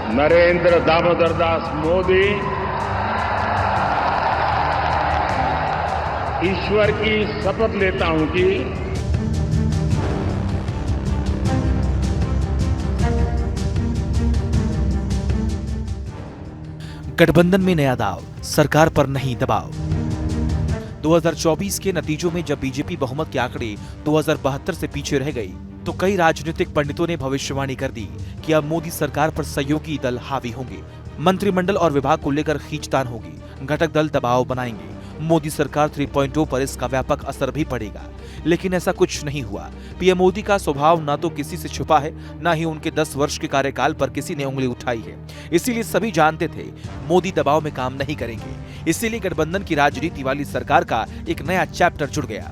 नरेंद्र दामोदर दास मोदी ईश्वर की शपथ लेता हूं कि गठबंधन में नया दाव, सरकार पर नहीं दबाव। 2024 के नतीजों में जब बीजेपी बहुमत के आंकड़े 2072 से पीछे रह गई, तो कई राजनीतिक पंडितों ने भविष्यवाणी कर दी कि अब मोदी सरकार पर सहयोगी दल हावी होंगे, मंत्रिमंडल और विभाग को लेकर खींचतान होगी, घटक दल दबाव बनाएंगे, मोदी सरकार 3.0 पर इसका व्यापक असर भी पड़ेगा। लेकिन ऐसा कुछ नहीं हुआ। पीएम मोदी का स्वभाव ना तो किसी से छुपा है, ना ही उनके 10 वर्ष के कार्यकाल पर किसी ने उंगली उठाई है। इसीलिए सभी जानते थे मोदी दबाव में काम नहीं करेंगे। इसीलिए गठबंधन की राजनीति वाली सरकार का एक नया चैप्टर जुड़ गया।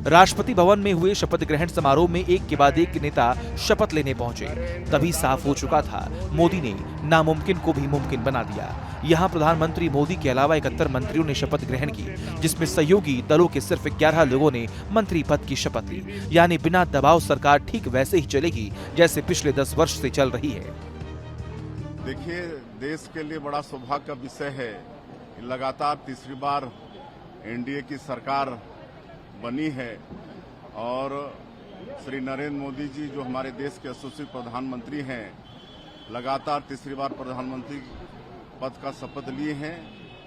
राष्ट्रपति भवन में हुए शपथ ग्रहण समारोह में एक के बाद एक नेता शपथ लेने पहुंचे। तभी साफ हो चुका था, मोदी ने नामुमकिन को भी मुमकिन बना दिया। यहां प्रधानमंत्री मोदी के अलावा 71 मंत्रियों ने शपथ ग्रहण की, जिसमें सहयोगी दलों के सिर्फ 11 लोगों ने मंत्री पद की शपथ ली। यानी बिना दबाव सरकार ठीक वैसे ही चलेगी जैसे पिछले 10 वर्ष से चल रही है। देखिए, देश के लिए बड़ा सौभाग्य का विषय है। लगातार तीसरी बार एनडीए की सरकार बनी है और श्री नरेंद्र मोदी जी जो हमारे देश के यशस्वी प्रधानमंत्री हैं, लगातार तीसरी बार प्रधानमंत्री पद का शपथ लिए हैं।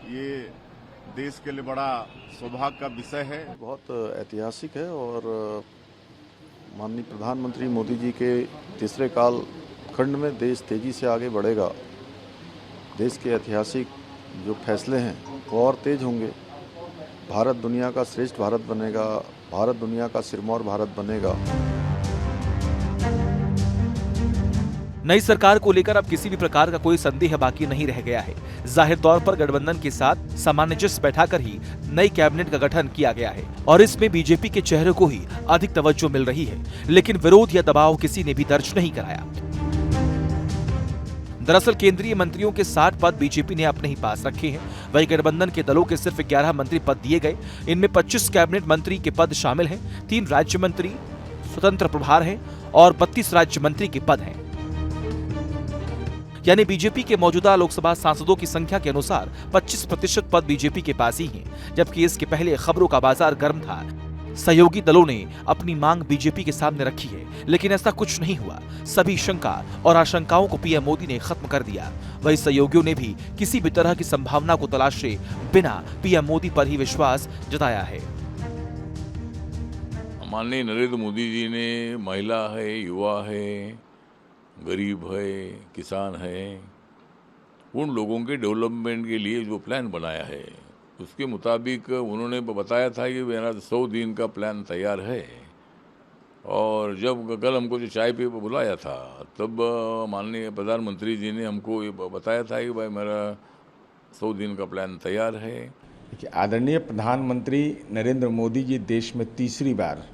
ये देश के लिए बड़ा सौभाग्य का विषय है। बहुत ऐतिहासिक है और माननीय प्रधानमंत्री मोदी जी के तीसरे काल खंड में देश तेजी से आगे बढ़ेगा। देश के ऐतिहासिक जो फैसले हैं वो और तेज होंगे। भारत दुनिया का श्रेष्ठ भारत बनेगा, भारत दुनिया का सिरमौर भारत बनेगा। नई सरकार को लेकर अब किसी भी प्रकार का कोई संदेह बाकी नहीं रह गया है। जाहिर तौर पर गठबंधन के साथ सामंजस्य बैठाकर ही नई कैबिनेट का गठन किया गया है और इसमें बीजेपी के चेहरे को ही अधिक तवज्जो मिल रही है। लेकिन विरोध या दबाव किसी ने भी दर्ज नहीं कराया। दरअसल केंद्रीय मंत्रियों के 60 पद बीजेपी ने अपने ही पास रखे हैं। वहीं गठबंधन के दलों के सिर्फ 11 मंत्री पद दिए गए। इनमें 25 कैबिनेट मंत्री के पद शामिल हैं, 3 राज्य मंत्री स्वतंत्र प्रभार हैं और 32 राज्य मंत्री के पद हैं। यानी बीजेपी के मौजूदा लोकसभा सांसदों की संख्या के अनुसार 25% पद बीजेपी के पास ही हैं, जबकि इसके पहले खबरों का बाजार गर्म था। सहयोगी दलों ने अपनी मांग बीजेपी के सामने रखी है, लेकिन ऐसा कुछ नहीं हुआ। सभी शंका और आशंकाओं को पीएम मोदी ने खत्म कर दिया। वही सहयोगियों ने भी किसी भी तरह की संभावना को तलाशे बिना पीएम मोदी पर ही विश्वास जताया है। माननीय नरेंद्र मोदी जी ने महिला है, युवा है, गरीब है, किसान है, उन लोगों के डेवलपमेंट के लिए जो प्लान बनाया है उसके मुताबिक उन्होंने बताया था कि मेरा 100 दिन का प्लान तैयार है। और जब कल हमको जो चाय पे बुलाया था तब माननीय प्रधानमंत्री जी ने हमको ये बताया था कि भाई मेरा 100 दिन का प्लान तैयार है। आदरणीय प्रधानमंत्री नरेंद्र मोदी जी देश में तीसरी बार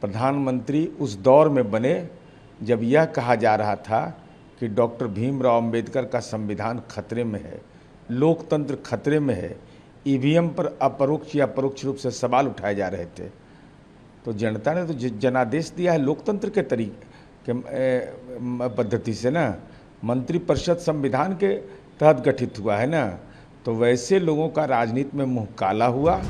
प्रधानमंत्री उस दौर में बने जब यह कहा जा रहा था कि डॉक्टर भीमराव अंबेडकर का संविधान खतरे में है, लोकतंत्र खतरे में है। ईवीएम पर अपरोक्ष या परोक्ष रूप से सवाल उठाए जा रहे थे। तो जनता ने तो जनादेश दिया है लोकतंत्र के तरीके के पद्धति से ना, मंत्रिपरिषद संविधान के तहत गठित हुआ है ना, तो वैसे लोगों का राजनीति में मुंह काला हुआ।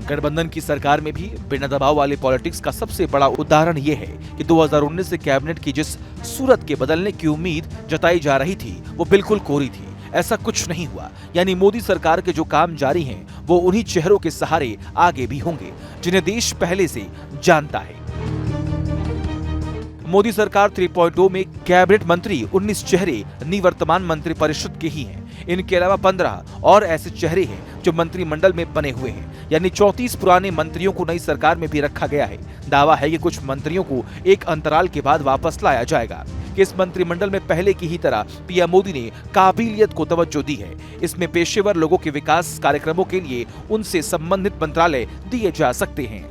गठबंधन की सरकार में भी बिना दबाव वाले पॉलिटिक्स का सबसे बड़ा उदाहरण ये है कि 2019 से कैबिनेट की जिस सूरत के बदलने की उम्मीद जताई जा रही थी वो बिल्कुल कोरी थी। ऐसा कुछ नहीं हुआ। यानी मोदी सरकार के जो काम जारी हैं वो उन्हीं चेहरों के सहारे आगे भी होंगे जिन्हें देश पहले से जानता है। मोदी सरकार 3.0 में कैबिनेट मंत्री 19 चेहरे निवर्तमान मंत्रिपरिषद के ही हैं। इनके अलावा 15 और ऐसे चेहरे हैं जो मंत्रिमंडल में बने हुए हैं। यानी 34 पुराने मंत्रियों को नई सरकार में भी रखा गया है। दावा है कि कुछ मंत्रियों को एक अंतराल के बाद वापस लाया जाएगा। कि इस मंत्रिमंडल में पहले की ही तरह पीएम मोदी ने काबिलियत को तवज्जो दी है। इसमें पेशेवर लोगों के विकास कार्यक्रमों के लिए उनसे संबंधित मंत्रालय दिए जा सकते हैं।